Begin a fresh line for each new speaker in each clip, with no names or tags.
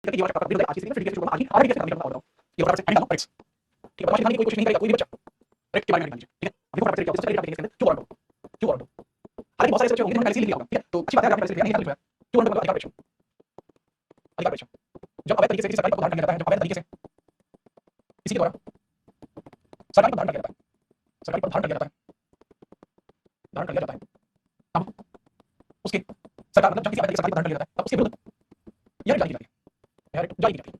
करके ये वाला चैप्टर कंप्लीट हो जाए आज की सीरीज में, फिर डीएस आगे और डीएस कंप्लीट करना होगा। ये फटाफट से एंड करो, राइट्स। ठीक है, बदमाशी दिखाने की कोई कोशिश नहीं करेगा कोई भी बच्चा, राइट, के बारे में निकालिए। ठीक है, अभी फटाफट से क्या होता है इसके अंदर क्यों वांट क्यों वांट हालांकि बहुत सारे बच्चे होंगे जिन्होंने पहले से लिखा होगा। ठीक है, तो अच्छी बात है आपने पहले से लिखा नहीं है, क्यों वांट अधिकार परीक्षण, अधिकार परीक्षण जब अवैध तरीके से किसी सरकारी पद को धारण कर लिया जाता है, जब अवैध तरीके से किसी के द्वारा सरकारी पद धारण कर लिया जाता है, सरकारी पद धारण कर लिया जाता है, धारण कर लिया जाता है, तब उसके सरकार मतलब जब किसी अवैध तरीके से सरकारी पद धारण कर लिया जाता है तब उसके विरुद्ध यह जारी की जाती है, जारी की जाती है।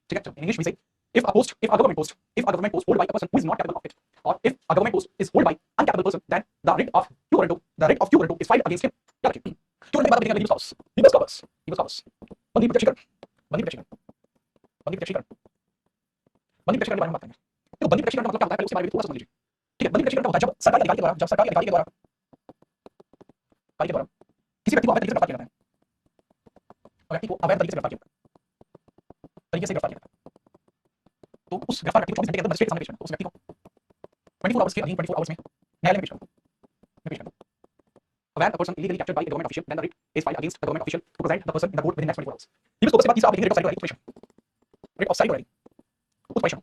ठीक है, so in English we say if a government post hold by a person who is not capable of it, or if a government post is held by uncapable person, then the writ of quo warranto is filed against him. क्या रखें? क्यों नहीं बात करेंगे legal scholars बंदी प्रत्यक्षीकरण, बंदी प्रत्यक्षीकरण, बंदी प्रत्यक्षीकरण, बंदी प्रत्यक्षीकरण के बारे में बात करेंगे। तो बंदी प्रत्यक्षीकरण का मतलब क्या होता है उसके बारे में थोड़ा समझ लीजिए। ठीक है, बंदी प्रत्यक्षीकरण होता है जब सरकारी अधिकारी के द्वारा किसी व्यक्ति को अवैध तरीके से गिरफ्तार किया जाता है, व्यक्ति को अवैध तरीके से गिरफ्तार किया जाता है, तो उस गिरफ्तार व्यक्ति को 24 घंटे के अंदर मजिस्ट्रेट के सामने पेश करना, उस व्यक्ति को 24 आवर्स के अधीन 24 आवर्स में न्यायालय में पेश करना। When a person illegally captured by a government official, then the writ is filed against the government official to present the person in the court within next 24 hours. ये उसके बाद तीसरा आप देखेंगे writ of certiorari उत्प्रेषण,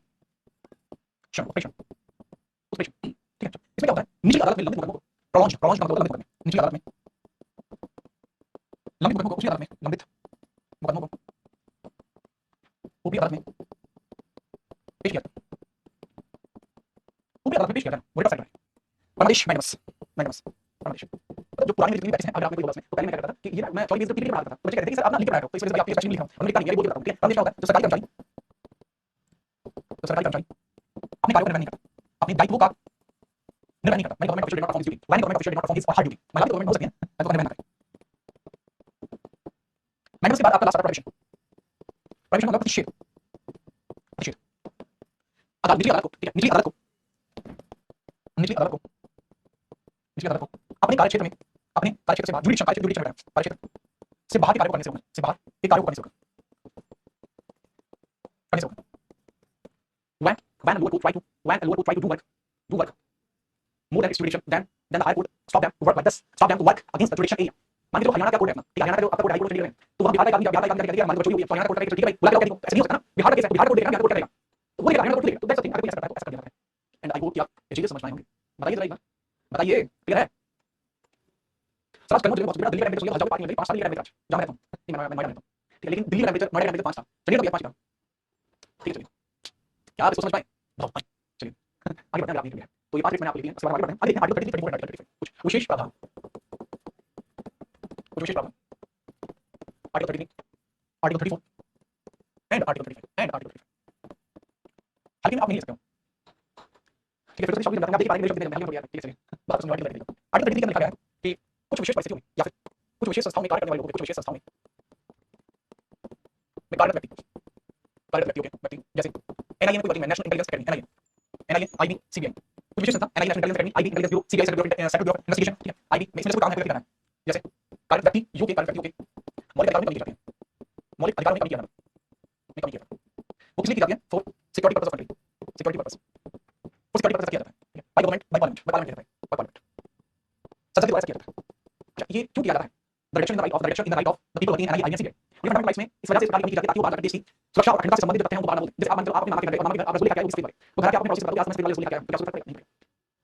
ठीक है। इसमें क्या होता है, निचली अदालत में लंबित मुकदमों को prolonged का मतलब लंबित मुकदमे, निचली अदालत में लंबित मुकदमों को उसी अदालत में लंबित मुकदमों को ऊपरी अदालत में पेश किया जाता है, ऊपरी अदालत में पेश किया जाता है। writ of certiorari परमादेश मैग्नस परमादेश जो पुरानी जितनी प्रैक्टिस है, अगर आपने कोई बस में तो पहले मैं क्या करता था कि ये मैं 24 पेज बना देता था, तो बच्चे कहते थे कि सर आप ना लिख के बनाओ, तो इस वजह से आप ये स्पेशली लिखा हूं, हमने लिखा नहीं है, बोल देता हूं। ठीक है, परमादेश क्या होता है, जो सरकारी कर्मचारी अपने कार्यों का निर्वहन नहीं करता, अपने दायित्वों का निर्वहन नहीं करता, मैं government official do not perform his duty, when government official do not perform his hard duty, मतलब गवर्नमेंट हो सकती है मैं तो निर्वहन ना करे। मैंने उसके बाद आपका लास्ट प्रोविजन मतलब प्रतिषेध, अदालत निचली अदालत को, ठीक है, निचली अदालत को अपने कार्यक्षेत्र में, अपने कार्यक्षेत्र से बाहर जुडिशियल कार्यक्षेत्र से बाहर के कार्य करने से रोकना, से बाहर के कार्य करने से रोकना, when a lower court try to do work more than its jurisdiction, then the higher court stop them to work like this, stop them to work against the jurisdiction area. मान लीजिए हरियाणा का कोर्ट है अपना, ठीक है, हरियाणा का जो आपका कोर्ट है, हाई कोर्ट चंडीगढ़ है, तो वहां बिहार का आदमी क्या मान लीजिए चोरी हुई है, तो हरियाणा कोर्ट का ठीक है भाई बुला के लाओ, ऐसा नहीं हो सकता ना, बिहार का केस है, बिहार का कोर्ट देखेगा, बिहार का कोर्ट करेगा, तो वो हरियाणा कोर्ट देखेगा, तो दैट्स समथिंग, अगर कोई ऐसा करता है तो ऐसा कर दिया जाता है। एंड आई होप कि आप ये चीजें समझ पाए होंगे। बताइए जरा एक बार, बताइए क्लियर है? सर आज कल मुझे बहुत बड़ा दिल्ली का टेम्परेचर हजारों पार्टी में 5 साल की टेम्परेचर जहां रहता हूं, ठीक है, मैं नोएडा रहता हूं, ठीक है, लेकिन दिल्ली का टेम्परेचर नोएडा का टेम्परेचर 5 था, चंडीगढ़ का 5 था, ठीक है। चलिए क्या आप इसको समझ पाए? बहुत चलिए आगे बढ़ते हैं, आप लिख लिया तो ये 5 मिनट मैंने आपको लिख दिए, इसके बाद आगे बढ़ते हैं। आगे देखते हैं आर्टिकल 34 एंड 35 कुछ विशेष प्रावधान, आर्टिकल 33, आर्टिकल 34 एंड आर्टिकल 35 हालांकि मैं आप नहीं ले सकते हो, ठीक है, फिर से शब्द बताऊंगा, आप देखिए आर्टिकल देखते हैं, ठीक है, चलिए बात सुनिए, आर्टिकल 33 के अंदर लिखा गया है कि कुछ विशेष परिस्थितियों में या फिर कुछ विशेष संस्थाओं में कार्य करने वाले लोगों के, कुछ विशेष संस्थाओं में कार्यरत व्यक्ति व्यक्तियों के जैसे एनआईए में कोई वर्किंग है, national intelligence academy, NIA IB CBI, कुछ विशेष संस्था NIA national intelligence academy, IB intelligence bureau, CBI central bureau of investigation, ठीक है, आईबी में इसमें से कोई काम है करना है, जैसे कार्यरत व्यक्ति यूके कार्यरत व्यक्तियों के मौलिक अधिकारों में कमी की जाती है, मौलिक अधिकारों में कमी किया जाता है, वो किसने की जाती है? For security purpose of country, security purpose, for security purpose किया जाता है, ठीक है, बाय गवर्नमेंट, बाय पार्लियामेंट किया जाता है, बाय पार्लियामेंट संसद के द्वारा किया जाता है। अच्छा, ये क्यों किया जाता है? The direction in the right of the people working in NIA CBI, ये फंडामेंटल राइट्स में इस वजह से सरकार की कमी की जाती है ताकि वो बात देश की सुरक्षा और अखंडता से संबंधित तथ्य हैं, वो बात ना बोलते। जैसे आप मान लो आप अपने मामा के घर आप रसगुल्ले खाए उसके बारे में, तो घर के आप अपने पड़ोसी को बताओ कि आज मैं रसगुल्ले खाया, क्या सुरक्षा नहीं पड़ेगी।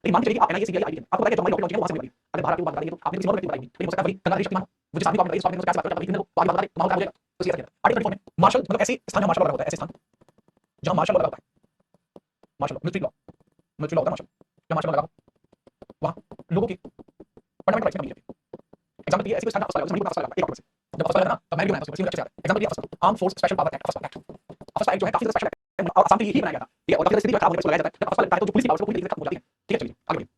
लेकिन मान के चलिए आप एनआईए सीबीआई आईबी आपको पता है कि जो हमारी लॉन्चिंग है वहां से मिली, अगर बाहर की बात करिए तो आपने किसी और व्यक्ति को बताई, लेकिन हो सकता है वही कंगाली शक्ति मानो वो जिस आदमी को आपने बताई, उस आदमी को कैसे बात करता है, तो आगे बात करें तो माहौल खराब हो जाएगा, तो सीधा किया। आर्टिकल 34 में मार्शल मतलब ऐसे स्थान जहां मार्शल लॉ होता है, ऐसे स्थान जहां मार्शल लॉ होता है, मार्शल लॉ मिलिट्री लॉ होता है, मार्शल जहां मार्शल लॉ लगा वहां लोगों की फंडामेंटल राइट्स में कमी होती है। एग्जांपल दिए ऐसे कोई स्थान का फसला लगा, एक ऑफिस जब फसला लगा ना तब मैं भी बनाया उसको अच्छे से आता है। एग्जांपल दिया फसला arm force special power act, फसला एक्ट जो है काफी ज्यादा स्पेशल एक्ट और आसाम के लिए ही बनाया गया था, ठीक है, और काफी स्थिति खराब होने पर लगाया जाता है, जब फसला लगता है तो जो पुलिस की पावर है वो पूरी तरीके से खत्म हो जाती है, ठीक है। चलिए आगे बढ़िए,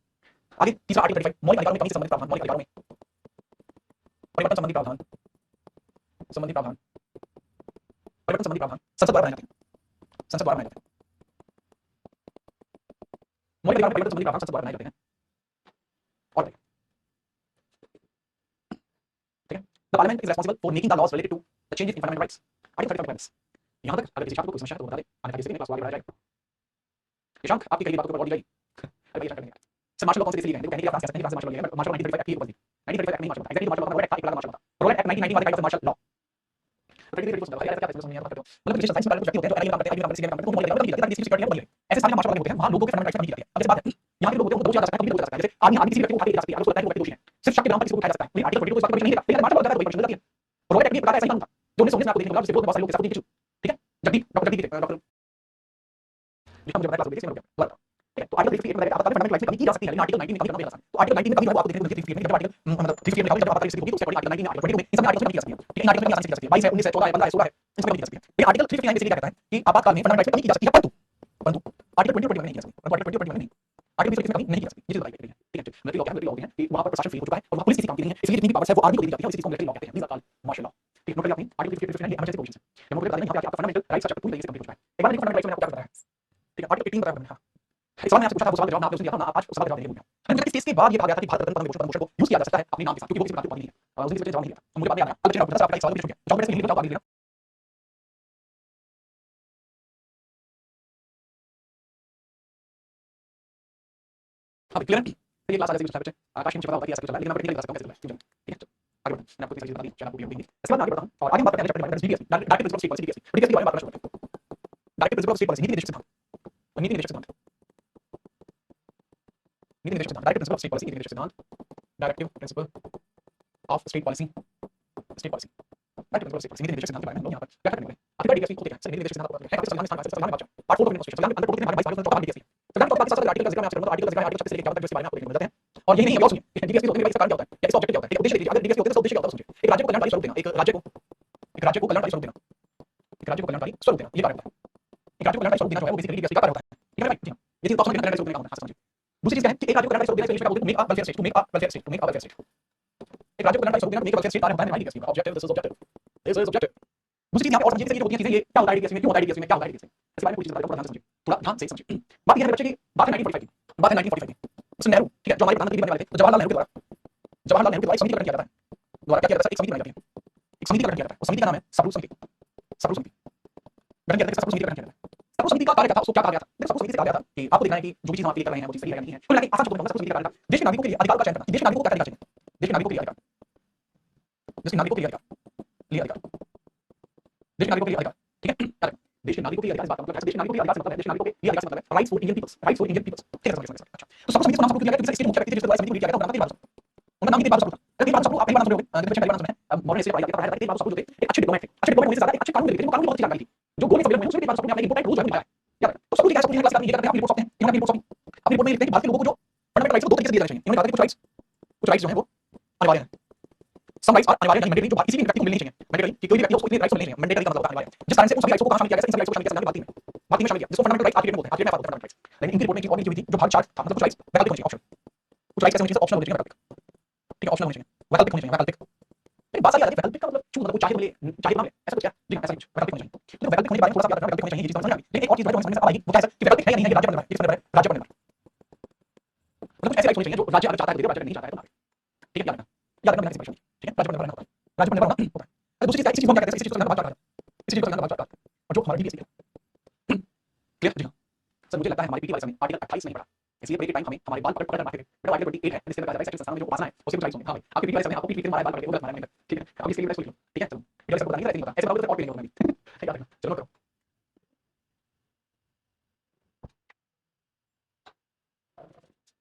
आगे तीसरा आर्टिकल 35 मौलिक अधिकारों में कमी से संबंधित प्रावधान, मौलिक अधिकारों में परिवर्तन संबंधी प्रावधान, परिवर्तन संबंधी प्रावधान संसद द्वारा बनाए जाते हैं, संसद द्वारा बनाए जाते हैं, मौलिक अधिकारों में परिवर्तन संबंधी प्रावधान संसद द्वारा बनाए जाते हैं। और The Parliament is responsible for making the laws related to the changes in fundamental rights. Article 35 of यहाँ तक अगर किसी छात्र को कोई समस्या है तो बता दे, आने वाली क्लास आगे बढ़ाया जाएगा। यशंक आपकी कई बातों पर और दी गई, अरे भाई यशंक सर मार्शल लॉ कौन से लिए गए? देखो कहने की आप सकते हैं कि मार्शल लॉ लिए गए, मार्शल लॉ 1935 की ऊपर थी, 1935 एक्ट नहीं martial law, actually martial law Rowlatt act 1990 वाला मार्शल लॉ, रोल एक्ट 1990 वाला मार्शल लॉ। 33 ये समझ भाई ऐसा क्या समझ नहीं आता करते हो मतलब रिलेशन साइंस में कुछ होते हैं जो एनालाइज काम करते हैं आईबी काम करते हैं सीबीआई काम करते हैं तो वो किसी सिक्योरिटी है बदले ऐसे सारे मार्शल होते हैं वहां लोगों के फंडामेंटल राइट्स की जाती है अब जैसे बात है यहाँ के लोग होते हैं वो दो जा सकता है कभी दो जा सकता है जैसे आदमी किसी व्यक्ति को उठा के जा सकती है अगर उसको लगता है कि वो दोषी है सिर्फ शक के नाम पर किसी को उठाया जा सकता है लेकिन आर्टिकल 42 को इस बात पर नहीं देता लेकिन मार्शल लॉ का कोई प्रश्न नहीं जाती है रॉयल एक्ट भी बताता है ऐसा ही मानता जो 1919 में आपको देखने को मिला जिससे बहुत सारे लोग के साथ कुछ ठीक है जगदीप डॉक्टर जगदीप डॉक्टर लिखा मुझे बताया क्लास में देखिए मैं दोबारा ठीक है तो आर्टिकल 338 में बताया आपका फंडामेंटल राइट्स में कमी की जा सकती है लेकिन आर्टिकल 19 में कमी करना नहीं जा सकता तो आर्टिकल 19 में कभी आपको देखने को मिलती है 338 में जब आर्टिकल मतलब 338 में जब आपका रिस्ट्रिक्ट होगी तो उसके अकॉर्डिंग आर्टिकल 19 आर्टिकल 22 में इन सब आर्टिकल्स में कमी की जा सकती है ठीक है इन आर्टिकल्स में आसानी से की जा सकती है 22 है 19 है 14 है 15 है 16 है इन सब में कमी की जा सकती है लेकिन आर्टिकल 359 बेसिकली क्या कहता है कि आपातकाल में फंडामेंटल राइट्स में कमी की जा सकती है परंतु आर्टिकल 20 में नहीं की जा सकती आर्टिकल 20 में नहीं आर्टिकल 20 में कमी नहीं की जा सकती ये चीज बताई गई है ठीक है मिलिट्री लॉ क्या है मिलिट्री लॉ है कि वहां पर प्रशासन फ्री हो चुका है और वहां पुलिस किसी काम की नहीं है इसलिए जितनी भी पावर्स है वो आर्मी को दी जाती है और इसी चीज को मिलिट्री लॉ कहते हैं this are called martial law ठीक है नोट करिए आपने आर्टिकल 59 ये इमरजेंसी प्रोविजंस है मैं मुझे बता दें यहां पे आपका फंडामेंटल राइट्स का पूरी तरीके से कंप्लीट हो चुका है एक बार फंडामेंटल राइट्स में आपको क्या बताया ठीक है आर्टिकल 18 बताया मैंने हां सवाल मैं आपसे पूछा था वो सवाल का जवाब आपने उसने दिया था ना आज उस सवाल का जवाब नहीं दिया मैंने इस केस के बाद ये कहा गया था कि भारत रत्न पद्म भूषण को यूज किया जा सकता है अपने नाम के साथ क्योंकि वो किसी प्रकार की नहीं है उसने इसलिए जवाब नहीं दिया तो मुझे बात याद आया अब चलिए आपका सवाल पूछ गया जवाब मेरे से हिंदी में जवाब दीजिएगा अब क्लियर है ये क्लास आगे से कुछ आकाश मुझे पता होता है कि ऐसा कुछ चला लेकिन मैं टेक्निकली बता सकता हूं कैसे चला ठीक है आगे बढ़ते हैं मैं आपको तीसरी चीज बता दी चलो आपको भी होगी इसके बाद आगे बढ़ता हूं और आगे बात करते हैं chapter number DDS direct principle of state policy DDS के बारे में बात करना शुरू करते हैं direct principle of state policy नीति निर्देशक सिद्धांत नीति निर्देशक सिद्धांत नीति निर्देशक सिद्धांत direct principle of state policy नीति निर्देशक सिद्धांत directive principle of state policy direct principle of state policy नीति निर्देशक सिद्धांत के बारे में हम लोग यहां पर क्या करने वाले हैं आपकी डीडीएस को देखिए सर नीति निर्देशक सिद्धांत को है संविधान में संविधान में बात पार्ट 4 में संविधान के अंदर टोटल 22 चौथा डीडीएस संविधान के साथ साथ आर्टिकल का जिक्र मैं आपसे करूंगा आर्टिकल का जिक्र आर्टिकल 36 से लेकर यहाँ तक जिसके बारे में आपको देखने को मिल जाते हैं और यही नहीं है सुनिए डीडीएस के होने का कारण क्या होता है या इसका ऑब्जेक्टिव क्या होता है उद्देश्य देखिए अगर डीडीएस के होते हैं तो उद्देश्य क्या होता है समझिए एक राज्य को कल्याणकारी स्वरूप देना एक राज्य को कल्याणकारी स्वरूप देना एक राज्य को कल्याणकारी स्वरूप देना ये कार्य होता है एक राज्य को कल्याणकारी स्वरूप देना जो है वो बेसिकली डीडीएस का कार्य होता है ठीक है भाई जी ये चीज तो समझ कल्याणकारी स्वरूप देना होता है समझिए दूसरी चीज क्या है कि एक राज्य को कल्याणकारी स्वरूप देना इसलिए बोलते हैं make a welfare state to make a welfare state to make a welfare state एक राज्य को कल्याणकारी स्वरूप देना मेक अ वेलफेयर स्टेट कार्य होता है डीडीएस का ऑब्जेक्टिव दिस इज ऑब्जेक्टिव दूसरी चीज यहाँ पे और समझिए कि ये जो होती है चीजें ये क्या होता है डीडीएस में क्यों होता है डीडीएस में क्या होता है डीडीएस में इसके बारे में कुछ चीजें थोड़ा ध्यान से समझिए थोड़ा ध्यान से समझिए बात ये है बच्चे की बात है 1945 की बात है 1945 की उसमें नेहरू ठीक है जो हमारे प्रधानमंत्री बनने वाले थे तो जवाहरलाल नेहरू के द्वारा एक समिति का गठन किया जाता है द्वारा क्या किया जाता है एक समिति बनाई जाती है एक समिति का गठन किया जाता है उस समिति का नाम है सबरूप समिति सबरूप समिति गठन किया जाता है सबरूप समिति का गठन किया जाता है सबरूप समिति का कार्य क्या था उसको क्या कहा गया था देखो सबरूप समिति से कहा गया था कि आपको देखना है कि जो भी चीज हम आपके लिए कर रहे हैं वो चीज सही है या नहीं है कुल मिलाकर आसान शब्दों में सबरूप समिति का कार्य था देश के नागरिकों के लिए अधिकार का चयन करना देश के नागरिकों को क्या करना चाहिए देश के नागरिकों के लिए अधिकार देश के नागरिकों के लिए अधिकार देश के नागरिकों के लिए अधिकार ठीक है देश के नागरिकों के लिए अधिकार इस बात का मतलब है देश के नागरिकों के लिए अधिकार से मतलब है देश के नागरिकों के लिए अधिकार से मतलब है rights for Indian peoples rights for Indian peoples ठीक है समझिए अच्छा तो सबको समिति को नाम सबको दिया गया किसी मुख्य व्यक्ति जिसके द्वारा समिति को दिया गया था उनका नाम तीन बार सबको तीन बार सबको आप पहली बार सुने होंगे डिफरेंशियल पहली बार सुने अब मॉडर्न से पढ़ाई जाती है तीन बार सबको जो थे एक अच्छे डिप्लोमेट थे अच्छे डिप्लोमेट होने से ज्यादा एक अच्छे कानून लिखे थे वो कानून बहुत अच्छी जानकारी थी जो गोली संविधान में उसमें तीन बार सबको ने अपने इंपोर्टेंट रूल्स बनाया यार तो सबको लिखा है सबको क्लास करनी है अपनी रिपोर्ट सकते हैं इन्होंने रिपोर्ट सौंपी अपनी रिपोर्ट में लिखते हैं कि भारत के लोगों को जो फंडामेंटल राइट्स दो तरीके से दिए जाने चाहिए इन्होंने कहा कि कुछ राइट्स जो है वो अनिवार्य है सम राइट्स अनिवार्य नहीं मैंडेटरी जो किसी भी व्यक्ति को मिलनी चाहिए मैंडेटरी कि कोई भी व्यक्ति उसको इतने राइट्स मिलने चाहिए मैंडेटरी का मतलब अनिवार्य जिस तरह से उन सभी राइट्स को शामिल किया गया इन सभी राइट्स को शामिल किया संविधान की बात में शामिल किया जिसको फंडामेंटल राइट्स आर्टिकल बोलते हैं आर्टिकल में फंडामेंटल राइट्स लेकिन इनकी रिपोर्ट में एक और भी थी जो भाग 4 था मतलब कुछ राइट्स वैकल्पिक होने चाहिए ऑप्शन कुछ राइट्स ऐसे होने चाहिए ऑप्शनल होने चाहिए वैकल्पिक ठीक है ऑप्शनल होने चाहिए वैकल्पिक होने चाहिए वैकल्पिक एक बात याद है वैकल्पिक का मतलब चूज मतलब चाहे तो ले चाहे ना ले ऐसा कुछ है जी ऐसा कुछ वैकल्पिक होने चाहिए तो वैकल्पिक होने के बारे में थोड़ा सा याद रखना वैकल्पिक होने चाहिए ये चीज समझ में आ गई लेकिन एक और चीज जो समझ में आ आएगी वो क्या है कि वैकल्पिक है या नहीं है राज्य पर निर्भर है राज्य पर निर्भर मतलब कुछ ऐसे राइट्स होने चाहिए जो राज्य अगर चाहता है तो राज्य नहीं चाहता है तो ठीक है याद रखना ठीक है राज्य पर निर्भर होता है राज्य पर निर्भर होता है दूसरी चीज हम क्या कहते हैं इसी चीज को बात करते हैं इसी चीज को बात करते हैं और जो हमारा डीडीएस क्लियर जी सर मुझे लगता है हमारी पीटी वाले समय आर्टिकल 28 नहीं पढ़ा इसलिए पीटी टाइम हमें हमारे बाल पकड़ रखे थे बेटा आर्टिकल 28 है इससे कहा जाता है संस्थान में जो उपासना है उसे कुछ राइट्स होंगे हां भाई आपकी पीटी वाले समय आपको पीटी हमारे बाल पकड़ के उधर मारने ठीक है अब इसके लिए राइट्स लिखो ठीक है चलो ये सब बताने नहीं पता ऐसे बताओ तो और पीटी होगा नहीं ठीक है चलो करो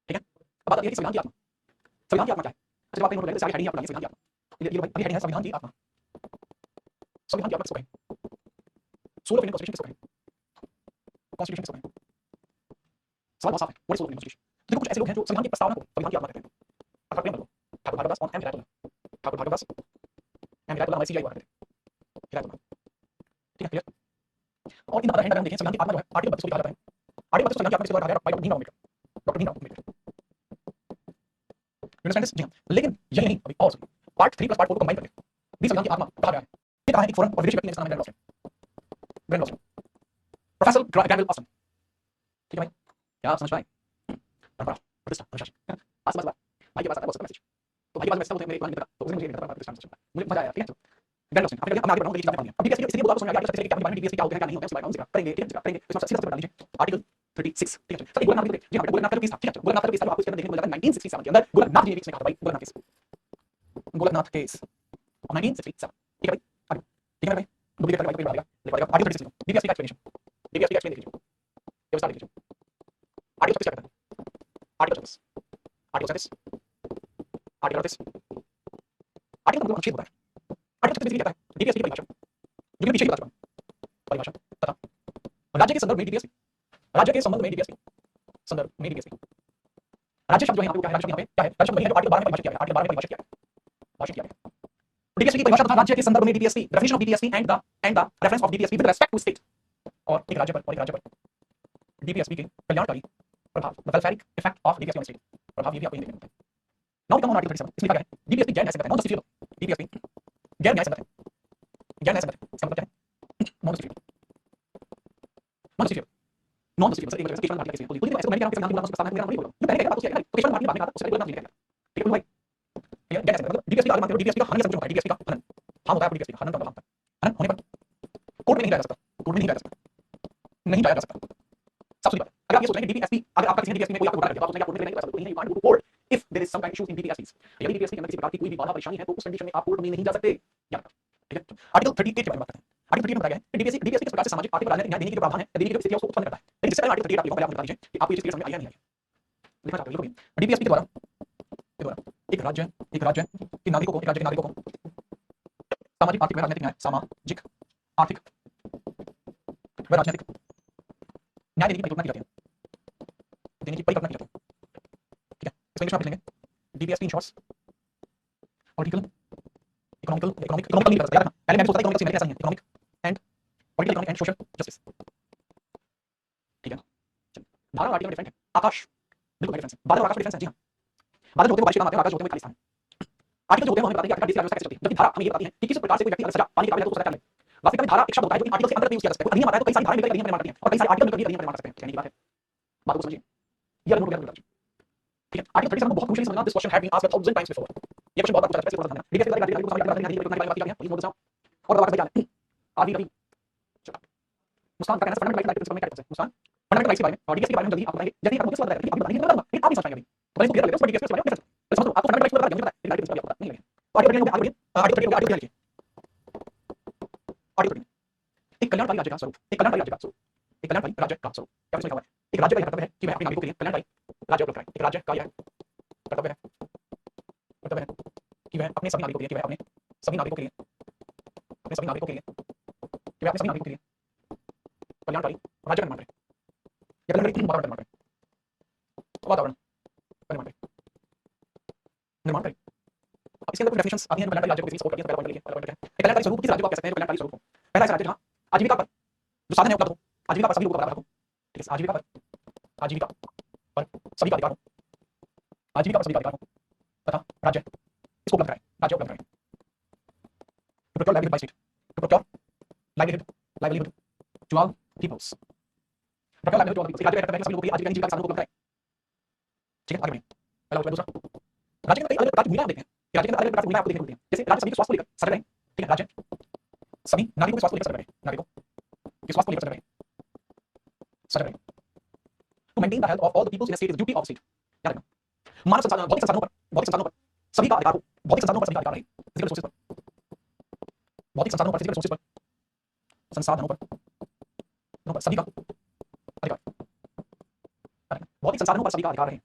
ठीक है अब बात आती है कि संविधान की आत्मा क्या है अच्छा बात नोट करें सारी हेडिंग आप बनाइए संविधान की आत्मा ये भाई अभी हेडिंग है संविधान की आत्मा संविधान की आत्मा किसको कहें सोल ऑफ इंडियन कॉन्स्टिट्यूशन किसको कहें कॉन्स्टिट्यूशन किसको कहें सवाल बहुत साफ है what is soul of Indian constitution देखो कुछ ऐसे लोग हैं जो संविधान की प्रस्तावना को संविधान की आत्मा कहते हैं अर्थात प्रेम ठाकुर भागवत दास और एम विराटोला ठाकुर भागवत दास एम विराटोला हमारे सीआई हुआ करते थे विराटोला ठीक है क्लियर और इन अदर हैंड अगर हम देखें संविधान की आत्मा जो है आर्टिकल 32 को कहा जाता है आर्टिकल 32 संविधान की आत्मा किसको कहा जाता है doctor Bhimrao Ambedkar doctor Bhimrao Ambedkar understand this जी हां लेकिन यही नहीं अभी और पार्ट 3 प्लस पार्ट 4 को कंबाइन करके भी संविधान की आत्मा कहा गया है ये कहा है एक फोरम और विदेशी व्यक्ति ने इसका नाम है grand Lawson professor grand Lawson ठीक है भाई क्या समझ पाए प्रतिष्ठा अनुशासन आज समझ भाई के पास आता है बहुत मैसेज तो भाई के पास मैसेज होते हैं मेरे प्लान में तो उसने मुझे नहीं पता प्रतिष्ठा अनुशासन मुझे मजा आया ठीक है ग्रैंड लॉसन आपने मैं आगे बढ़ाऊंगा ये चीजें पढ़नी है अब डीपीएससी इसलिए बोला समझ आ गया कि क्या बारे में डीपीएससी क्या होता है क्या नहीं होता है उसके बारे में हम करेंगे ठीक है करेंगे इसमें सीधा बता दीजिए आर्टिकल 36 ठीक है सर गोलकनाथ जी हां गोलकनाथ का केस था ठीक है गोलकनाथ का केस था आपको इसके अंदर देखने को मिला था 1967 के अंदर गोलकनाथ जी ने केस कहा था भाई गोलकनाथ केस 1967 ठीक है भाई ठीक है भाई डुप्लीकेट करके लिखवा देगा आर्टिकल 36 डीपीएसपी का एक्सप्लेनेशन डीपीएसपी का एक्सप्लेन लिख लीजिए ये विस्तार लिख लीजिए आर्टिकल 36 क्या कहता है आर्टिकल 36 आर्टिकल 36 आर्टिकल 36 आर्टिकल मतलब अनुच्छेद होता है आर्टिकल 36 कहता है डीपीएसपी की परिभाषा जो कि पीछे की बता चुका परिभाषा तथा राज्य के संदर्भ में डीपीएसपी राज्य के संबंध में डीपीएसपी संदर्भ में डीपीएसपी राज्य शब्द जो है यहाँ पे क्या है राज्य शब्द यहाँ पे क्या है राज्य शब्द वही है जो आर्टिकल 12 में परिभाषित किया गया आर्टिकल 12 में परिभाषित किया गया भाषित किया गया डीपीएसपी की परिभाषा तथा राज्य के संदर्भ में DPSP definition of DPSP and the reference of DPSP with respect to state और एक राज्य पर डीपीएसपी के कल्याणकारी प्रभाव the welfaric effect of DPSP on state प्रभाव ये भी आपको देखने मिलता है now we come on article 37 इसमें क्या है डीपीएसपी गैर न्याय संगत है नॉन जस्टिफिएबल डीपीएसपी गैर न्याय संगत है गैर न्याय संगत है इसका मतलब क्या है non justifiable non justifiable non justifiable एक केशव भारती का केस है तो मैंने आपके नाम के सामने नहीं बोला मैं पहले कह रहा था तो केशव भारती बाद में कहा उससे बोलना नहीं कहता ठीक है भाई गैर न्याय संगत मतलब डीपीएसपी का आगे मानते हो डीपीएसपी का हानि संगत होता है डीपीएसपी का हनन हां होता है डीपीएसपी का हनन का मतलब हनन होने पर कोर्ट में नहीं जाया जा सकता कोर्ट में नहीं जाया जा सकता नहीं जाया जा सकता सब सुनिए अगर आप ये सोच रहे हैं कि डीपीएसपी अगर आपका किसी ने डीपीएसपी में कोई आपको उठा दिया तो आप सोचेंगे कोर्ट में नहीं जा सकते नहीं you want to court if there is some kind issues in DPSP यदि डीपीएसपी के अंदर किसी प्रकार की कोई भी बाधा परेशानी है तो उस कंडीशन में आप कोर्ट में नहीं जा सकते याद रखना ठीक है आर्टिकल 38 के बारे में बात करते हैं आर्टिकल 38 में बताया गया है कि डीपीएसपी किस प्रकार से सामाजिक आर्थिक और राजनीतिक न्याय देने की जो प्रावधान है या देने की जो स्थिति है उसको उत्पन्न करता है लेकिन इससे पहले आर्टिकल 38 आप लिखो पहले आप बता दीजिए कि आपको ये चीज समझ में आई या नहीं आई लिखना चाहते हो डीपीएसपी के द्वारा एक राज्य के नागरिकों को एक राज्य के नागरिकों को सामाजिक आर्थिक व राजनीतिक न्याय सामाजिक आर्थिक व राजनीतिक न्याय देने की परिकल्पना की जाती है देने की परिकल्पना की जाती है ठीक है इसमें इंग्लिश में आप लिख लेंगे डीपीएसपी इंश्योर्स पॉलिटिकल इकोनॉमिक नहीं कर सकते याद रखना पहले मैंने सोचा था इकोनॉमिक से ऐसा नहीं है economic and political economic and social justice ठीक है चलिए बारह आर्टिकल डिफरेंट है आकाश बिल्कुल डिफरेंस है बारह आकाश डिफरेंस है जी हां बादल जो होते हैं बारिश का नाम आते हैं आकाश जो होते हैं खाली स्थान आर्टिकल जो होते हैं हमें बताते हैं कि आर्टिकल कैसे चलती है जबकि धारा हमें ये बताती है कि किस प्रकार से कोई व्यक्ति अगर सजा पाने के काबिल है तो सजा क्या ले वास्तविक में धारा एक शब्द होता है जो इन आर्टिकल के अंदर यूज किया जा सकता है कोई अधिनियम आता है तो कई सारी धाराएं मिलकर अधिनियम निर्माण करती हैं और कई सारे आर्टिकल मिलकर अधिनियम निर्माण कर सकते हैं कहने की बात है बात को समझिए ये रिमोट गया ठीक है आर्टिकल 37 को बहुत मुश्किल से समझना this question have been asked 1000 times before ये क्वेश्चन बहुत बार पूछा जाता है इसलिए थोड़ा सा समझना डीपीएसपी का गाड़ी को समझ नहीं है बात किया प्लीज नोट दिस और दवा का क्या आदि कभी मुस्कान का कहना है फंडामेंटल राइट प्रिंसिपल में क्या कहते हैं मुस्कान फंडामेंटल राइट्स के बारे में और डीपीएसपी के बारे में जल्दी आपको बताएंगे जैसे ही आपको किस बात बताएंगे आप बताएंगे नहीं आप नहीं समझ पाएंगे अभी तो इसको क्लियर कर लेते हैं डीपीएसपी के बारे में समझ लो आपको फंडामेंटल राइट्स के बारे में पता है लेकिन राइट प्रिंसिपल नहीं लगे तो आगे बढ़िए आर्टिकल 38 आर्टिकल 38 एक कल्याणकारी राज्य का स्वरूप एक कल्याणकारी राज्य का स्वरूप एक कल्याणकारी राज्य का स्वरूप क्या इसमें लिखा हुआ है एक राज्य का कर्तव्य है कि वह अपने नागरिकों के लिए कल्याणकारी राज्य उपलब्ध कराए एक राज्य का यह कर्तव्य है कि वह अपने सभी नागरिकों के लिए कि वह अपने सभी नागरिकों के लिए अपने सभी नागरिकों के लिए कि वह अपने सभी नागरिकों के लिए कल्याणकारी राज्य का निर्माण करे या कल्याणकारी वातावरण निर्माण करे वातावरण निर्माण करे निर्माण करे अब इसके अंदर कुछ डेफिनेशंस आती हैं कल्याणकारी राज्य को किसी सपोर्ट करती है पहला पॉइंट लिखिए पहला पॉइंट क्या है कल्याणकारी स्वरूप किस राज्य को आप कह सकते हैं कल्याणकारी स्वरूप पहला ऐसा राज्य जहां आजीविका पर जो साधन है उपलब्ध हो आजीविका पर सभी लोगों को बराबर हो ठीक है आजीविका पर सभी का अधिकार हो आजीविका पर सभी का अधिकार हो तथा राज्य इसको उपलब्ध कराए राज्य उपलब्ध कराए to procure livelihood by state to procure livelihood to all peoples procure livelihood to all peoples राज्य का कर्तव्य है सभी लोगों की आजीविका के साधनों को उपलब्ध कराए ठीक है आगे बढ़िए पहला दूसरा राज्य के कई अलग प्रकार की भूमिका आप देखते हैं राज्य के अंदर अलग प्रकार की भूमिका आपको देखने को मिलती है जैसे राज्य सभी के स्वास्थ्य को लेकर सजग रहे ठीक है राज्य सभी नागरिकों के स्वास्थ्य को लेकर सजग रहे नागरिकों के स्वास्थ्य को लेकर सजग रहे to maintain the health of all the peoples in a state is duty of state याद रखना मानव संसाधन भौतिक संसाधनों पर सभी का अधिकार हो भौतिक संसाधनों पर सभी का अधिकार है फिजिकल रिसोर्सेज पर भौतिक संसाधनों पर फिजिकल रिसोर्सेज पर संसाधनों पर सभी का अधिकार भौतिक संसाधनों पर सभी का अधिकार है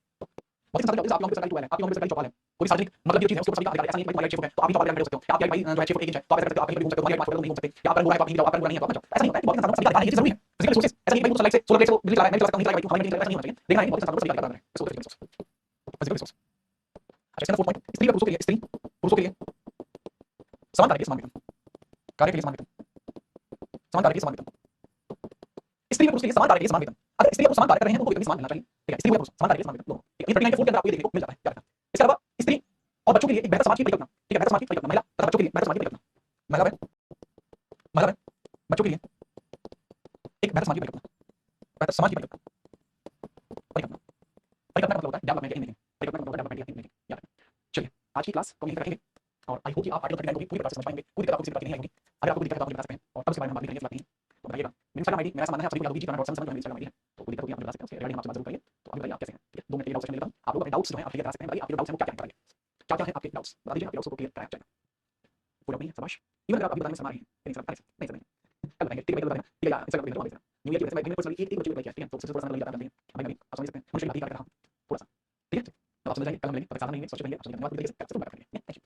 भौतिक संसाधन आप लोगों के सरकारी टूल है आप लोगों के सरकारी चौपाल है कोई सार्वजनिक मतलब ये चीज है उसके ऊपर सभी का अधिकार है ऐसा नहीं है कि है तो आप ही चौपाल कर सकते हो या आप भाई जो है 6 फुट 1 इंच है तो आप ऐसा कर सकते हो आप कहीं भी घूम सकते हो मार्केट नहीं घूम सकते या आप रंग है तो आप नहीं जाओ आप रंग नहीं है तो आप ऐसा नहीं होता है भौतिक संसाधनों पर सभी का अधिकार है ये जरूरी है फिजिकल रिसोर्सेज ऐसा नहीं भाई तो लाइक से सोलर प्लेट से बिजली चला रहा है नहीं चला सकता नहीं चला भाई हमारे नहीं चला ऐसा नहीं होना चाहिए देखना है भौतिक संसाधनों पर सभी का अधिकार है इसको फिजिकल रिसोर्स अच्छा इसका 4 पॉइंट स्त्री और पुरुषों के लिए स्त्री पुरुषों के लिए समान कार्य के समान वेतन कार्य के लिए समान वेतन समान कार्य के लिए समान वेतन स्त्री और पुरुष के लिए समान कार्य के लिए समान वेतन अगर स्त्री और पुरुष समान कार्य कर रहे हैं तो उनको वेतन समान मिलना चाहिए ठीक है स्त्री और पुरुष समान कार्य के लिए समान वेतन दोनों ठीक है ये 39 के अंदर आपको ये देखने को मिल जाता है क्या रखना इसके अलावा स्त्री और बच्चों के लिए एक बेहतर समाज की परिकल्पना ठीक है बेहतर समाज की परिकल्पना महिला तथा बच्चों के लिए बेहतर समाज की परिकल्पना महिला बच्चों के लिए एक बेहतर समाज की परिकल्पना बेहतर समाज की परिकल्पना परिकल्पना परिकल्पना का मतलब होता है डेवलपमेंट इन मेकिंग परिकल्पना का मतलब डेवलपमेंट इन मेकिंग याद रखना चलिए आज की क्लास को यहीं तक रखेंगे और आई होप कि आप आर्टिकल 39 को भी पूरी तरह से समझ पाएंगे पूरी तरह आपको किसी प्रकार की नहीं आएगी अगर आपको दिक्कत है तो आप मुझे बता सकते हैं और तब उसके बारे में हम बात करेंगे सलाह तो बताइएगा मेरा इंस्टाग्राम आईडी मेरा सामान है आप सभी को याद होगी जी जी समझ इंस्टाग्राम आईडी है तो कोई दिक्कत होगी आप मुझे बता सकते हैं उसके रिगार्डिंग आप जरूर करिए तो अभी बताइए आप कैसे हैं ठीक है 2 मिनट के डाउट सेशन में लेता हूं आप लोग अपने डाउट्स जो हैं आप क्लियर करा सकते हैं बताइए आपके डाउट्स हैं वो क्या क्या है आपके डाउट्स बता दीजिए आपके डाउट्स को क्लियर कराया जाएगा पूरा नहीं है शाबाश इवन अगर आप अभी बताने में समा रहे हैं नहीं सर इंस्टाग्राम पे भेज रहा हूँ, न्यू ईयर की वजह से मैं पर्सनली एक बच्चे को अप्लाई किया, ठीक है, तो सबसे पर्सनल जाता है भाई मैं आप समझ सकते हैं, मुझे बात ही कर रहा हूँ थोड़ा सा, ठीक है, तो आप समझ जाइए, कल हम मिलेंगे, साथ में मिलेंगे, सोच लेंगे, आप समझ धन्यवाद, थैंक यू।